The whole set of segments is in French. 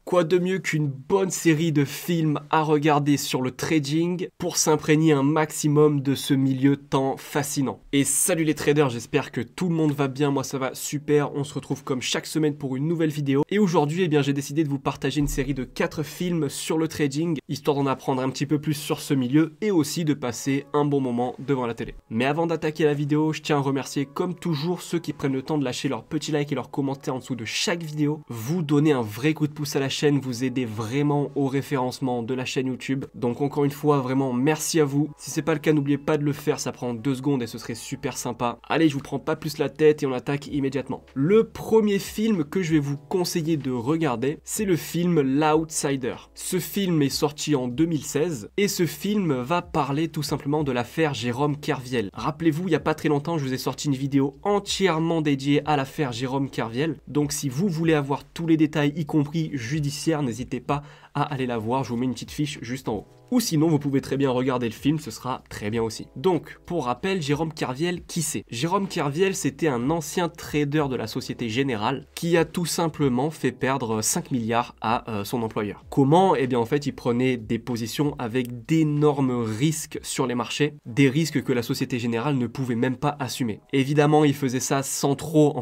Quoi de mieux qu'une bonne série de films à regarder sur le trading pour s'imprégner un maximum de ce milieu tant fascinant. Et salut les traders, j'espère que tout le monde va bien, moi ça va super, on se retrouve comme chaque semaine pour une nouvelle vidéo. Et aujourd'hui, j'ai décidé de vous partager une série de 4 films sur le trading, histoire d'en apprendre un petit peu plus sur ce milieu et aussi de passer un bon moment devant la télé. Mais avant d'attaquer la vidéo, je tiens à remercier comme toujours ceux qui prennent le temps de lâcher leur petit like et leur commentaire en dessous de chaque vidéo. Vous donnez un vrai coup de pouce à la chaîne, vous aidez vraiment au référencement de la chaîne YouTube. Donc encore une fois, vraiment merci à vous. Si c'est pas le cas, n'oubliez pas de le faire, ça prend 2 secondes et ce serait super sympa. Allez, je vous prends pas plus la tête et on attaque immédiatement. Le premier film que je vais vous conseiller de regarder, c'est le film L'Outsider. Ce film est sorti en 2016 et ce film va parler tout simplement de l'affaire Jérôme Kerviel. Rappelez-vous, il n'y a pas très longtemps, je vous ai sorti une vidéo entièrement dédiée à l'affaire Jérôme Kerviel. Donc si vous voulez avoir tous les détails, y compris judiciaires, n'hésitez pas à aller la voir, je vous mets une petite fiche juste en haut. Ou sinon, vous pouvez très bien regarder le film, ce sera très bien aussi. Donc, pour rappel, Jérôme Kerviel, qui c'est? Jérôme Kerviel, c'était un ancien trader de la Société Générale qui a tout simplement fait perdre 5 milliards à son employeur. Comment? Eh bien, en fait, il prenait des positions avec d'énormes risques sur les marchés, des risques que la Société Générale ne pouvait même pas assumer. Évidemment, il faisait ça sans trop,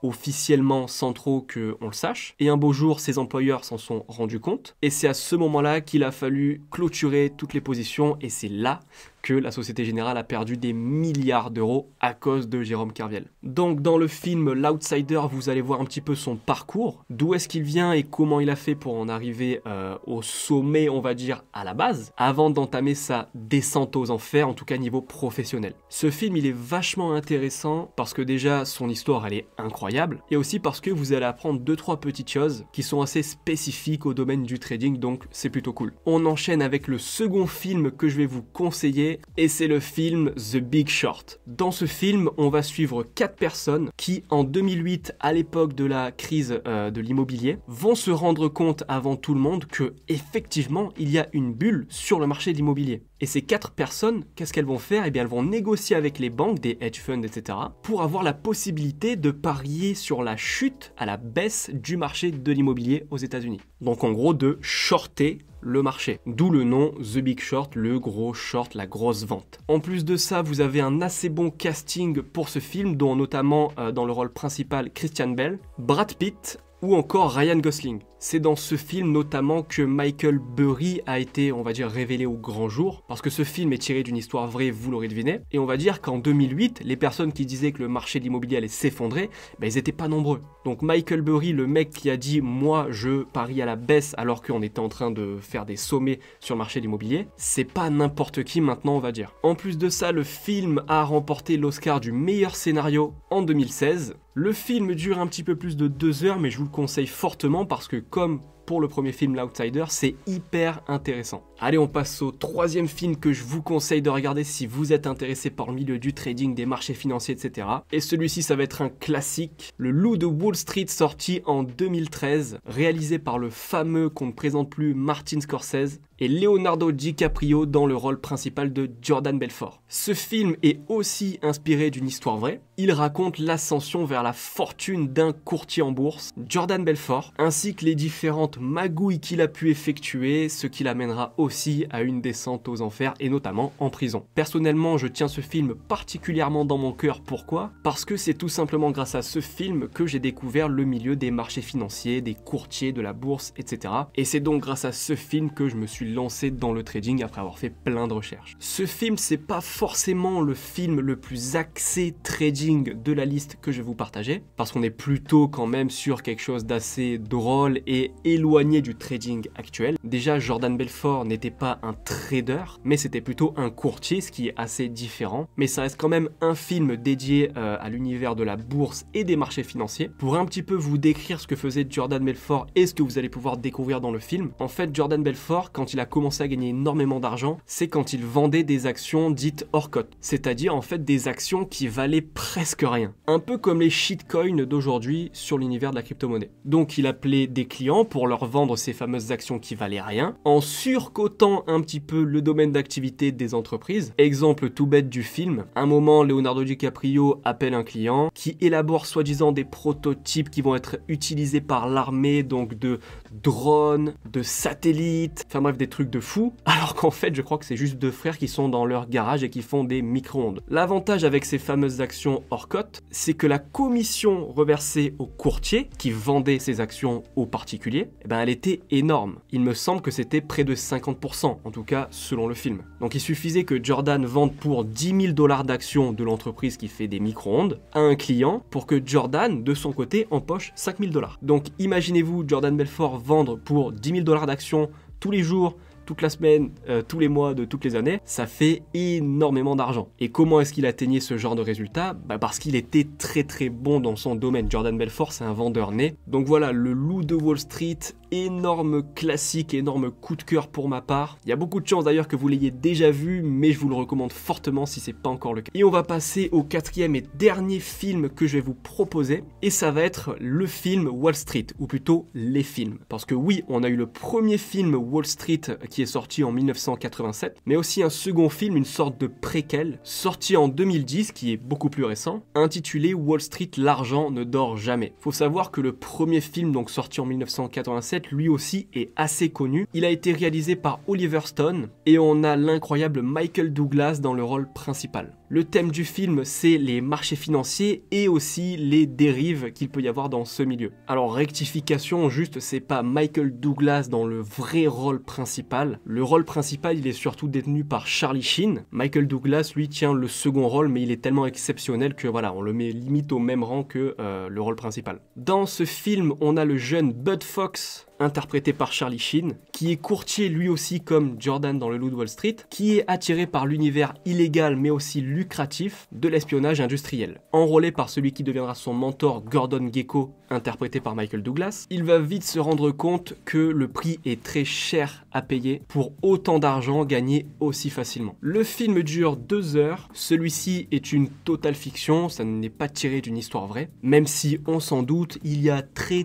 officiellement sans trop qu'on le sache. Et un beau jour, ses employeurs s'en sont rendus compte. Et c'est à ce moment-là qu'il a fallu clôturer toutes les positions. Et c'est là que la Société Générale a perdu des milliards d'euros à cause de Jérôme Kerviel. Donc dans le film L'Outsider, vous allez voir un petit peu son parcours, d'où est-ce qu'il vient et comment il a fait pour en arriver au sommet, on va dire, à la base, avant d'entamer sa descente aux enfers, en tout cas niveau professionnel. Ce film, il est vachement intéressant parce que déjà, son histoire, elle est incroyable, et aussi parce que vous allez apprendre 2-3 petites choses qui sont assez spécifiques au domaine du trading, donc c'est plutôt cool. On enchaîne avec le second film que je vais vous conseiller, et c'est le film The Big Short. Dans ce film, on va suivre 4 personnes qui, en 2008, à l'époque de la crise de l'immobilier, vont se rendre compte avant tout le monde que, effectivement, il y a une bulle sur le marché de l'immobilier. Et ces 4 personnes, qu'est-ce qu'elles vont faire? Eh bien, elles vont négocier avec les banques, des hedge funds, etc., pour avoir la possibilité de parier sur la chute, à la baisse du marché de l'immobilier aux États-Unis. Donc, en gros, de shorter le marché. D'où le nom The Big Short, le gros short, la grosse vente. En plus de ça, vous avez un assez bon casting pour ce film, dont notamment dans le rôle principal Christian Bale, Brad Pitt ou encore Ryan Gosling. C'est dans ce film notamment que Michael Burry a été, on va dire, révélé au grand jour, parce que ce film est tiré d'une histoire vraie, vous l'aurez deviné, et on va dire qu'en 2008, les personnes qui disaient que le marché de l'immobilier allait s'effondrer, ils n'étaient pas nombreux. Donc Michael Burry, le mec qui a dit « moi je parie à la baisse » alors qu'on était en train de faire des sommets sur le marché de l'immobilier, c'est pas n'importe qui maintenant, on va dire. En plus de ça, le film a remporté l'Oscar du meilleur scénario en 2016. Le film dure un petit peu plus de 2 heures, mais je vous le conseille fortement parce que comme pour le premier film L'Outsider, c'est hyper intéressant. Allez, on passe au troisième film que je vous conseille de regarder si vous êtes intéressé par le milieu du trading, des marchés financiers, etc. Et celui-ci, ça va être un classique, Le Loup de Wall Street, sorti en 2013, réalisé par le fameux, qu'on ne présente plus, Martin Scorsese, et Leonardo DiCaprio dans le rôle principal de Jordan Belfort. Ce film est aussi inspiré d'une histoire vraie. Il raconte l'ascension vers la fortune d'un courtier en bourse, Jordan Belfort, ainsi que les différentes magouilles qu'il a pu effectuer, ce qui l'amènera aussi à une descente aux enfers et notamment en prison. Personnellement, je tiens ce film particulièrement dans mon cœur. Pourquoi? Parce que c'est tout simplement grâce à ce film que j'ai découvert le milieu des marchés financiers, des courtiers, de la bourse, etc. Et c'est donc grâce à ce film que je me suis lancé dans le trading après avoir fait plein de recherches. Ce film, c'est pas forcément le film le plus axé trading de la liste que je vais vous partager, parce qu'on est plutôt quand même sur quelque chose d'assez drôle et éloigné du trading actuel. Déjà, Jordan Belfort n'était pas un trader, mais c'était plutôt un courtier, ce qui est assez différent. Mais ça reste quand même un film dédié à l'univers de la bourse et des marchés financiers. Pour un petit peu vous décrire ce que faisait Jordan Belfort et ce que vous allez pouvoir découvrir dans le film, en fait, Jordan Belfort, quand il il a commencé à gagner énormément d'argent, c'est quand il vendait des actions dites hors cote, c'est-à-dire en fait des actions qui valaient presque rien. Un peu comme les shitcoins d'aujourd'hui sur l'univers de la crypto-monnaie. Donc il appelait des clients pour leur vendre ces fameuses actions qui valaient rien, en surcotant un petit peu le domaine d'activité des entreprises. Exemple tout bête du film, un moment Leonardo DiCaprio appelle un client qui élabore soi-disant des prototypes qui vont être utilisés par l'armée, donc de drones, de satellites, enfin bref des trucs de fou, alors qu'en fait je crois que c'est juste deux frères qui sont dans leur garage et qui font des micro-ondes. L'avantage avec ces fameuses actions hors cote, c'est que la commission reversée au courtier qui vendait ces actions aux particuliers, eh ben elle était énorme. Il me semble que c'était près de 50%, en tout cas selon le film. Donc il suffisait que Jordan vende pour 10 000 $ d'actions de l'entreprise qui fait des micro-ondes à un client pour que Jordan, de son côté, empoche 5 000 $. Donc imaginez-vous Jordan Belfort vendre pour 10 000 $ d'actions tous les jours, toute la semaine, tous les mois de toutes les années, ça fait énormément d'argent. Et comment est-ce qu'il atteignait ce genre de résultat? Parce qu'il était très très bon dans son domaine. Jordan Belfort, c'est un vendeur né. Donc voilà, le loup de Wall Street, énorme classique, énorme coup de cœur pour ma part. Il y a beaucoup de chances d'ailleurs que vous l'ayez déjà vu, mais je vous le recommande fortement si c'est pas encore le cas. Et on va passer au quatrième et dernier film que je vais vous proposer, et ça va être le film Wall Street, ou plutôt les films. Parce que oui, on a eu le premier film Wall Street qui est sorti en 1987, mais aussi un second film, une sorte de préquel, sorti en 2010, qui est beaucoup plus récent, intitulé Wall Street, l'argent ne dort jamais. Faut savoir que le premier film, donc sorti en 1987, lui aussi est assez connu. Il a été réalisé par Oliver Stone et on a l'incroyable Michael Douglas dans le rôle principal. Le thème du film, c'est les marchés financiers et aussi les dérives qu'il peut y avoir dans ce milieu. Alors rectification, juste, c'est pas Michael Douglas dans le vrai rôle principal. Le rôle principal, il est surtout détenu par Charlie Sheen. Michael Douglas, lui, tient le second rôle, mais il est tellement exceptionnel que voilà, on le met limite au même rang que le rôle principal. Dans ce film, on a le jeune Bud Fox, interprété par Charlie Sheen, qui est courtier lui aussi comme Jordan dans le loup de Wall Street, qui est attiré par l'univers illégal mais aussi lucratif de l'espionnage industriel. Enrôlé par celui qui deviendra son mentor Gordon Gekko, interprété par Michael Douglas, il va vite se rendre compte que le prix est très cher à payer pour autant d'argent gagné aussi facilement. Le film dure 2 heures, celui-ci est une totale fiction, ça n'est pas tiré d'une histoire vraie, même si on s'en doute, il y a très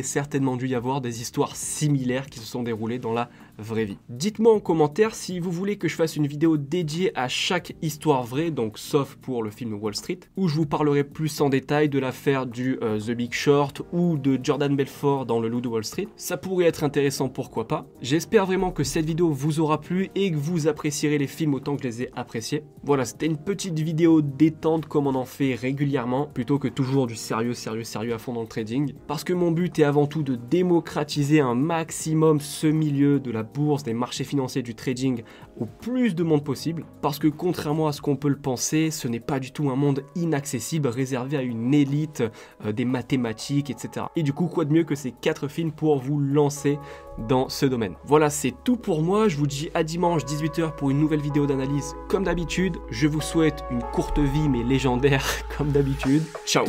certainement dû y avoir des histoires similaires qui se sont déroulées dans la vraie vie. Dites-moi en commentaire si vous voulez que je fasse une vidéo dédiée à chaque histoire vraie, donc sauf pour le film Wall Street, où je vous parlerai plus en détail de l'affaire du The Big Short ou de Jordan Belfort dans le loup de Wall Street. Ça pourrait être intéressant, pourquoi pas. J'espère vraiment que cette vidéo vous aura plu et que vous apprécierez les films autant que je les ai appréciés. Voilà, c'était une petite vidéo détente comme on en fait régulièrement, plutôt que toujours du sérieux à fond dans le trading, parce que mon but est avant tout de démocratiser un maximum ce milieu de la bourse, des marchés financiers, du trading au plus de monde possible, parce que contrairement à ce qu'on peut le penser, ce n'est pas du tout un monde inaccessible réservé à une élite des mathématiques, etc. Et du coup, quoi de mieux que ces 4 films pour vous lancer dans ce domaine. Voilà, c'est tout pour moi, je vous dis à dimanche 18h pour une nouvelle vidéo d'analyse comme d'habitude. Je vous souhaite une courte vie mais légendaire comme d'habitude. Ciao.